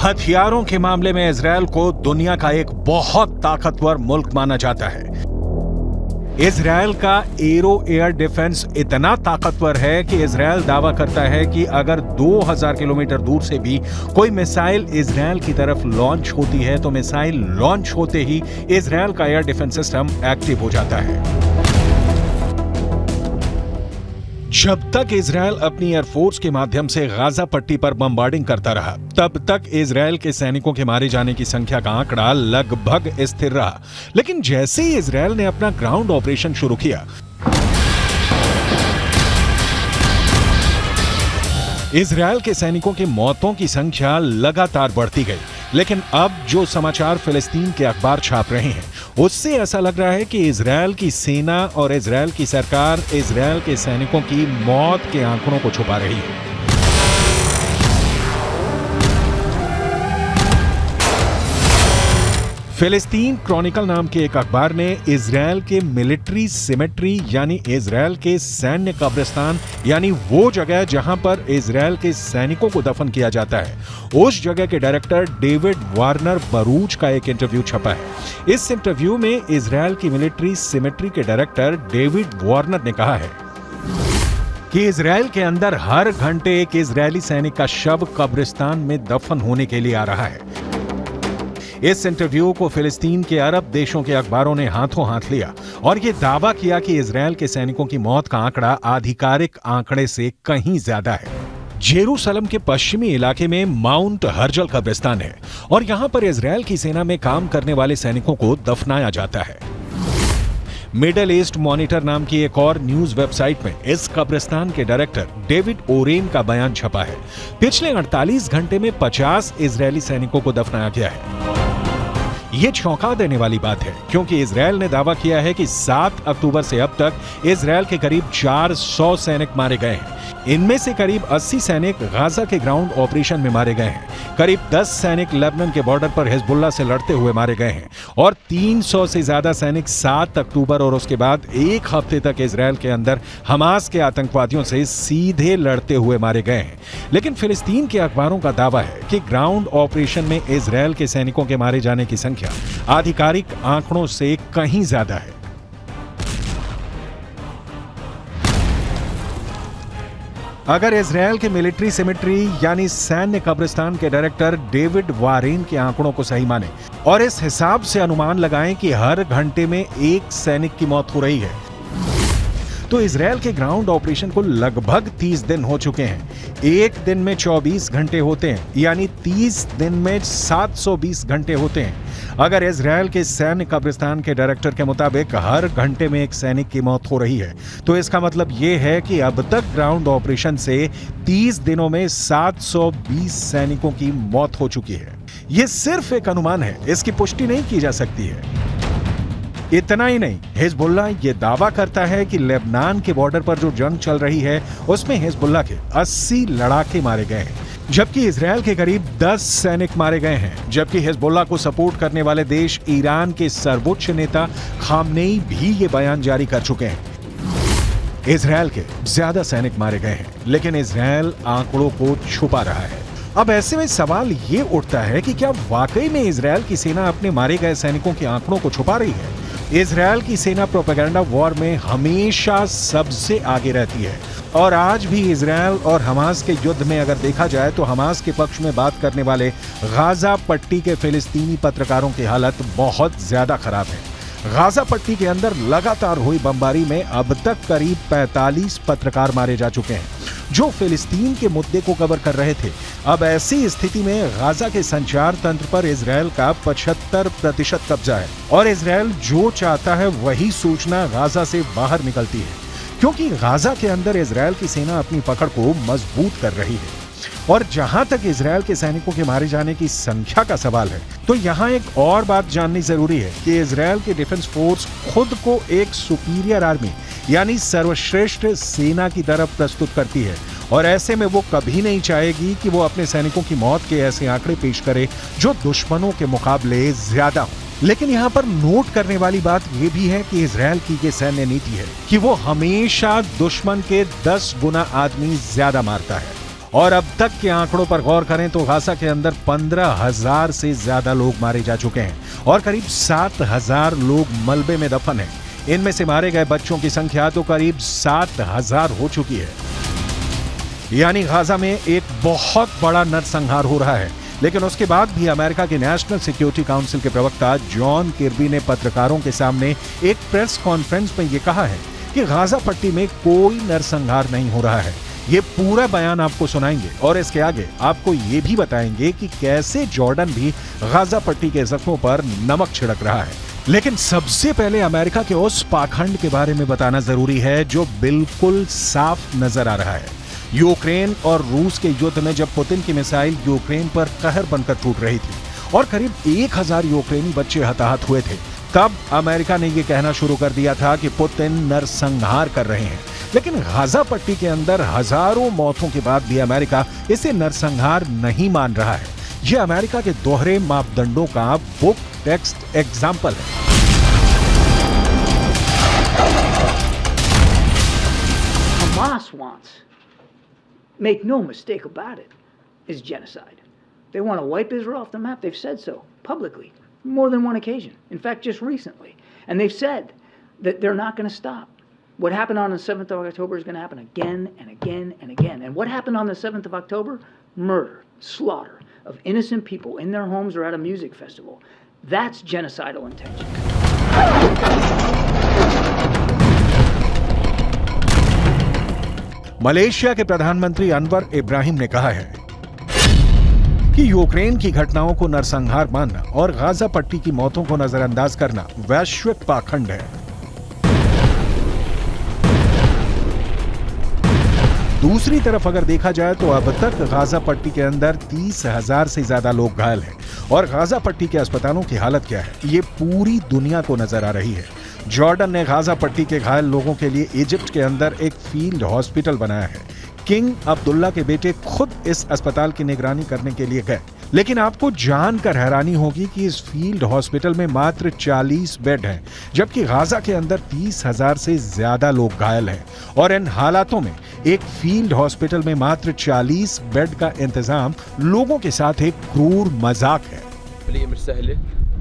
हथियारों के मामले में इजरायल को दुनिया का एक बहुत ताकतवर मुल्क माना जाता है। इजरायल का एरो एयर डिफेंस इतना ताकतवर है कि इजरायल दावा करता है कि अगर 2000 किलोमीटर दूर से भी कोई मिसाइल इजरायल की तरफ लॉन्च होती है तो मिसाइल लॉन्च होते ही इजरायल का एयर डिफेंस सिस्टम एक्टिव हो जाता है। जब तक इजरायल अपनी एयरफोर्स के माध्यम से गाजा पट्टी पर बमबार्डिंग करता रहा, तब तक इजरायल के सैनिकों के मारे जाने की संख्या का आंकड़ा लगभग स्थिर रहा। लेकिन जैसे ही इजरायल ने अपना ग्राउंड ऑपरेशन शुरू किया, इजरायल के सैनिकों की मौतों की संख्या लगातार बढ़ती गई। लेकिन अब जो समाचार फिलिस्तीन के अखबार छाप रहे हैं, उससे ऐसा लग रहा है कि इजरायल की सेना और इजरायल की सरकार इजरायल के सैनिकों की मौत के आंकड़ों को छुपा रही है। फिलिस्तीन क्रॉनिकल नाम के एक अखबार ने इजरायल के मिलिट्री सिमेट्री यानी इजरायल के सैन्य कब्रिस्तान यानी वो जगह जहां पर इजरायल के सैनिकों को दफन किया जाता है, उस जगह के डायरेक्टर डेविड वार्नर बरूच का एक इंटरव्यू छपा है। इस इंटरव्यू में इजरायल की मिलिट्री सिमेट्री के डायरेक्टर डेविड वार्नर ने कहा है कि इजरायल के अंदर हर घंटे एक इजरायली सैनिक का शव कब्रिस्तान में दफन होने के लिए आ रहा है। इस इंटरव्यू को फिलिस्तीन के अरब देशों के अखबारों ने हाथों हाथ लिया और यह दावा किया कि इजरायल के सैनिकों की मौत का आंकड़ा आधिकारिक आंकड़े से कहीं ज्यादा है। जेरूसलम के पश्चिमी इलाके में माउंट हर्जल कब्रिस्तान है और यहां पर इजरायल की सेना में काम करने वाले सैनिकों को दफनाया जाता है। मिडल ईस्ट मॉनिटर नाम की एक और न्यूज वेबसाइट में इस कब्रिस्तान के डायरेक्टर डेविड ओरेन का बयान छपा है। पिछले 48 घंटे में 50 इजरायली सैनिकों को दफनाया गया है। ये चौंका देने वाली बात है क्योंकि इजरायल ने दावा किया है कि 7 अक्टूबर से अब तक इजरायल के करीब 400 सैनिक मारे गए हैं। इनमें से करीब 80 सैनिक गाजा के ग्राउंड ऑपरेशन में मारे गए हैं। करीब 10 सैनिक लेबनान के बॉर्डर पर हिजबुल्लाह से लड़ते हुए मारे गए हैं और 300 से ज्यादा सैनिक 7 अक्टूबर और उसके बाद एक हफ्ते तक इजरायल के अंदर हमास के आतंकवादियों से सीधे लड़ते हुए मारे गए हैं। लेकिन फिलिस्तीन के अखबारों का दावा है कि ग्राउंड ऑपरेशन में इजरायल के सैनिकों के मारे जाने की संख्या आधिकारिक आंकड़ों से कहीं ज्यादा है। अगर इजरायल के मिलिट्री सिमेट्री यानी सैन्य कब्रिस्तान के डायरेक्टर डेविड वारेन के आंकड़ों को सही माने और इस हिसाब से अनुमान लगाएं कि हर घंटे में एक सैनिक की मौत हो रही है, तो इजरायल के ग्राउंड ऑपरेशन को लगभग 30 दिन हो चुके हैं। एक दिन में 24 घंटे होते हैं, यानी 30 दिन में 720 घंटे होते हैं। अगर इजरायल के सैन्य कब्रिस्तान के डायरेक्टर के मुताबिक हर घंटे में एक सैनिक की मौत हो रही है, तो इसका मतलब यह है कि अब तक ग्राउंड ऑपरेशन से 30 दिनों में 720 सैनिकों की मौत हो चुकी है। यह सिर्फ एक अनुमान है, इसकी पुष्टि नहीं की जा सकती है। इतना ही नहीं, हिजबुल्लाह ये दावा करता है कि लेबनान के बॉर्डर पर जो जंग चल रही है उसमें हिजबुल्लाह के 80 लड़ाके मारे गए हैं, जबकि इजरायल के करीब 10 सैनिक मारे गए हैं। जबकि हिजबुल्लाह को सपोर्ट करने वाले देश ईरान के सर्वोच्च नेता खामनेई भी ये बयान जारी कर चुके हैं। इजरायल के ज्यादा सैनिक मारे गए हैं, लेकिन इजरायल आंकड़ों को छुपा रहा है। अब ऐसे में सवाल ये उठता है कि क्या वाकई में इजरायल की सेना अपने मारे गए सैनिकों के आंकड़ों को छुपा रही है? इजरायल की सेना प्रोपेगेंडा वॉर में हमेशा सबसे आगे रहती है और आज भी इजरायल और हमास के युद्ध में अगर देखा जाए तो हमास के पक्ष में बात करने वाले गाजा पट्टी के फिलिस्तीनी पत्रकारों की हालत बहुत ज्यादा खराब है। गाजा पट्टी के अंदर लगातार हुई बमबारी में अब तक करीब 45 पत्रकार मारे जा चुके हैं जो फिलिस्तीन के मुद्दे को कवर कर रहे थे। अब ऐसी स्थिति में गाजा के संचार तंत्र पर इजरायल का 75% कब्जा है और इजरायल जो चाहता है वही सूचना गाजा से बाहर निकलती है, क्योंकि गाजा के अंदर इजरायल की सेना अपनी पकड़ को मजबूत कर रही है। और जहां तक इजरायल के सैनिकों के मारे जाने की संख्या का सवाल है, तो यहां एक और बात जाननी जरूरी है कि इजरायल की डिफेंस फोर्स खुद को एक सुपीरियर आर्मी यानी सर्वश्रेष्ठ सेना की तरफ प्रस्तुत करती है और ऐसे में वो कभी नहीं चाहेगी कि वो अपने सैनिकों की मौत के ऐसे आंकड़े पेश करे जो दुश्मनों के मुकाबले ज्यादा हो। लेकिन यहाँ पर नोट करने वाली बात यह भी है कि इजरायल की ये सैन्य नीति है कि वो हमेशा दुश्मन के 10 गुना आदमी ज्यादा मारता है और अब तक के आंकड़ों पर गौर करें तो गाजा के अंदर 15,000 से ज्यादा लोग मारे जा चुके हैं और करीब 7,000 लोग मलबे में दफन हैं। इनमें से मारे गए बच्चों की संख्या तो करीब 7,000 हो चुकी है। यानी गाजा में एक बहुत बड़ा नरसंहार हो रहा है। लेकिन उसके बाद भी अमेरिका के नेशनल सिक्योरिटी काउंसिल के प्रवक्ता जॉन किर्बी ने पत्रकारों के सामने एक प्रेस कॉन्फ्रेंस में यह कहा है कि गाजा पट्टी में कोई नरसंहार नहीं हो रहा है। ये पूरा बयान आपको सुनाएंगे और इसके आगे आपको ये भी बताएंगे कि कैसे जॉर्डन भी गाजा पट्टी के जख्मों पर नमक छिड़क रहा है। लेकिन सबसे पहले अमेरिका के उस पाखंड के बारे में बताना जरूरी है जो बिल्कुल साफ नजर आ रहा है। यूक्रेन और रूस के युद्ध में जब पुतिन की मिसाइल यूक्रेन पर कहर बनकर टूट रही थी और करीब 1,000 यूक्रेनी बच्चे हताहत हुए थे, तब अमेरिका ने यह कहना शुरू कर दिया था कि पुतिन नरसंहार कर रहे हैं। लेकिन गाजा पट्टी के अंदर हजारों मौतों के बाद भी अमेरिका इसे नरसंहार नहीं मान रहा है। यह अमेरिका के दोहरे मापदंडों का बुक टेक्स्ट एग्जाम्पल है। Hamas wants, make no mistake about it, is genocide. They want to wipe Israel off the map. They've said so publicly, more than one occasion. In fact, just recently. And they've said that they're not going to stop. What happened on the 7th of October is going to happen again and again and again. And what happened on the 7th of October? Murder, slaughter of innocent people in their homes or at a music festival. That's genocidal intention. Malaysia के प्रधानमंत्री अनवर इब्राहिम ने कहा है कि Ukraine की घटनाओं को नरसंहार मानना और गाजा पट्टी की मौतों को नजरअंदाज करना वैश्विक पाखंड है। दूसरी तरफ अगर देखा जाए तो अब तक गाजा पट्टी के अंदर 30,000 से ज्यादा लोग घायल हैं और गाजा पट्टी के अस्पतालों की हालत क्या है ये पूरी दुनिया को नजर आ रही है। जॉर्डन ने गाजा पट्टी के घायल लोगों के लिए इजिप्ट के अंदर एक फील्ड हॉस्पिटल बनाया है। किंग अब्दुल्ला के बेटे खुद इस अस्पताल की निगरानी करने के लिए गए। लेकिन आपको जानकर हैरानी होगी कि इस फील्ड हॉस्पिटल में मात्र 40 बेड हैं, जबकि गाजा के अंदर 30,000 से ज्यादा लोग घायल हैं। और इन हालातों में एक फील्ड हॉस्पिटल में मात्र 40 बेड का इंतजाम लोगों के साथ एक क्रूर मजाक है।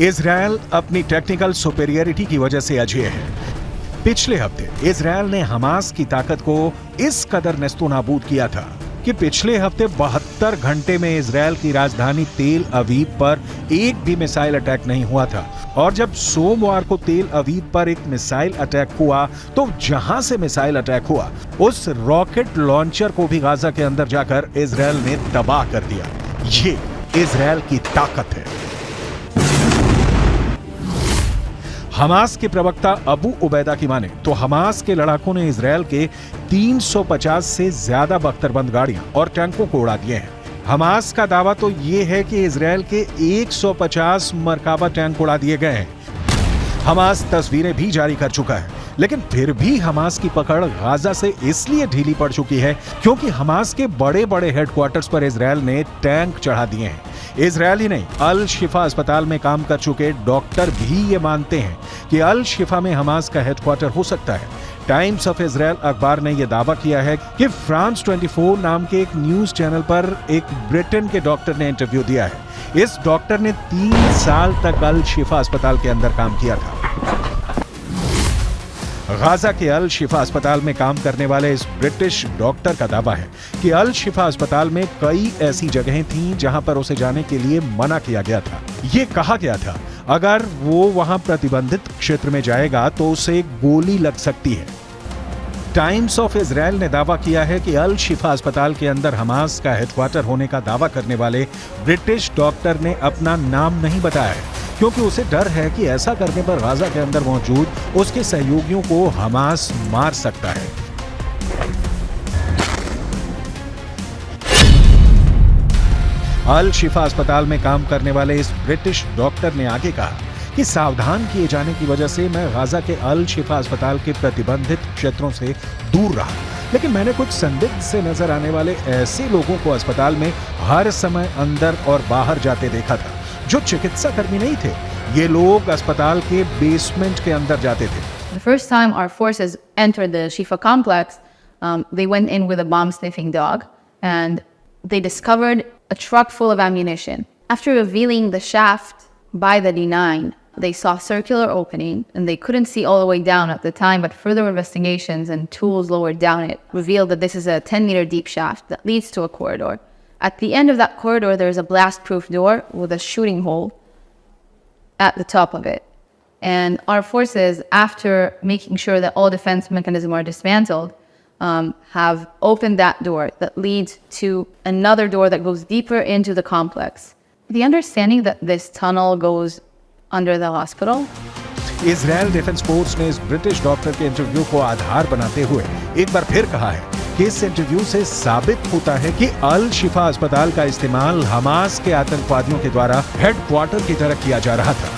इजरायल अपनी टेक्निकल सुपेरियरिटी की वजह से अजेय है। पिछले हफ्ते इजरायल ने हमास की ताकत को इस कदर नेस्तोनाबूद किया था कि पिछले हफ्ते 72 घंटे में इजरायल की राजधानी तेल अवीव पर एक भी मिसाइल अटैक नहीं हुआ था। और जब सोमवार को तेल अवीव पर एक मिसाइल अटैक हुआ तो जहां से मिसाइल अटैक हुआ उस रॉकेट लॉन्चर को भी गाजा के अंदर जाकर इजरायल ने तबाह कर दिया। ये इजरायल की ताकत है। हमास के प्रवक्ता अबू उबैदा की माने तो हमास के लड़ाकों ने इजरायल के 350 से ज्यादा बख्तरबंद गाड़ियां और टैंकों को उड़ा दिए हैं। हमास का दावा तो ये है कि इजरायल के 150 मरकाबा टैंक उड़ा दिए गए हैं। हमास तस्वीरें भी जारी कर चुका है, लेकिन फिर भी हमास की पकड़ गाजा से इसलिए ढीली पड़ चुकी है क्योंकि हमास के बड़े बड़े हेडक्वार्टर्स पर इजरायल ने टैंक चढ़ा दिए हैं। इजरायली नहीं, अल शिफा अस्पताल में काम कर चुके डॉक्टर भी ये मानते हैं कि अल शिफा में हमास का हेडक्वार्टर हो सकता है। टाइम्स ऑफ इजरायल अखबार ने यह दावा किया है कि फ्रांस 24 नाम के एक न्यूज चैनल पर एक ब्रिटेन के डॉक्टर ने इंटरव्यू दिया है। इस डॉक्टर ने 3 साल तक अल शिफा अस्पताल के अंदर काम किया था। गाजा के अल शिफा अस्पताल में काम करने वाले इस ब्रिटिश डॉक्टर का दावा है कि अल शिफा अस्पताल में कई ऐसी जगहें थीं जहां पर उसे जाने के लिए मना किया गया था। ये कहा गया था अगर वो वहां प्रतिबंधित क्षेत्र में जाएगा तो उसे गोली लग सकती है। टाइम्स ऑफ इजराइल ने दावा किया है कि अल शिफा अस्पताल के अंदर हमास का हेडक्वार्टर होने का दावा करने वाले ब्रिटिश डॉक्टर ने अपना नाम नहीं बताया है, क्योंकि उसे डर है कि ऐसा करने पर गाजा के अंदर मौजूद उसके सहयोगियों को हमास मार सकता है। अल शिफा अस्पताल में काम करने वाले इस ब्रिटिश डॉक्टर ने आगे कहा कि सावधान किए जाने की वजह से मैं गाजा के अल शिफा अस्पताल के प्रतिबंधित क्षेत्रों से दूर रहा, लेकिन मैंने कुछ संदिग्ध से नजर आने वाले ऐसे लोगों को अस्पताल में हर समय अंदर और बाहर जाते देखा था जो चिकित्सा कर्मी नहीं थे। ये लोग अस्पताल के बेसमेंट के अंदर जाते थे। The first time our forces entered the Shifa complex, they went in with a bomb-sniffing dog, and they discovered a truck full of ammunition. After revealing the shaft by the D9, they saw a circular opening, and they couldn't see all the way down at the time, but further investigations and tools lowered down it revealed that this is a 10-meter deep shaft that leads to a corridor. At the end of that corridor, there is a blast-proof door with a shooting hole at the top of it. And our forces, after making sure that all defense mechanisms are dismantled, have opened that door that leads to another door that goes deeper into the complex. The understanding that this tunnel goes under the hospital. Israel defence force ने इस British doctor के interview को आधार बनाते हुए एक बार फिर कहा है कि इस इंटरव्यू से साबित होता है कि अल शिफा अस्पताल का इस्तेमाल हमास के आतंकवादियों के द्वारा हेडक्वार्टर की तरह किया जा रहा था।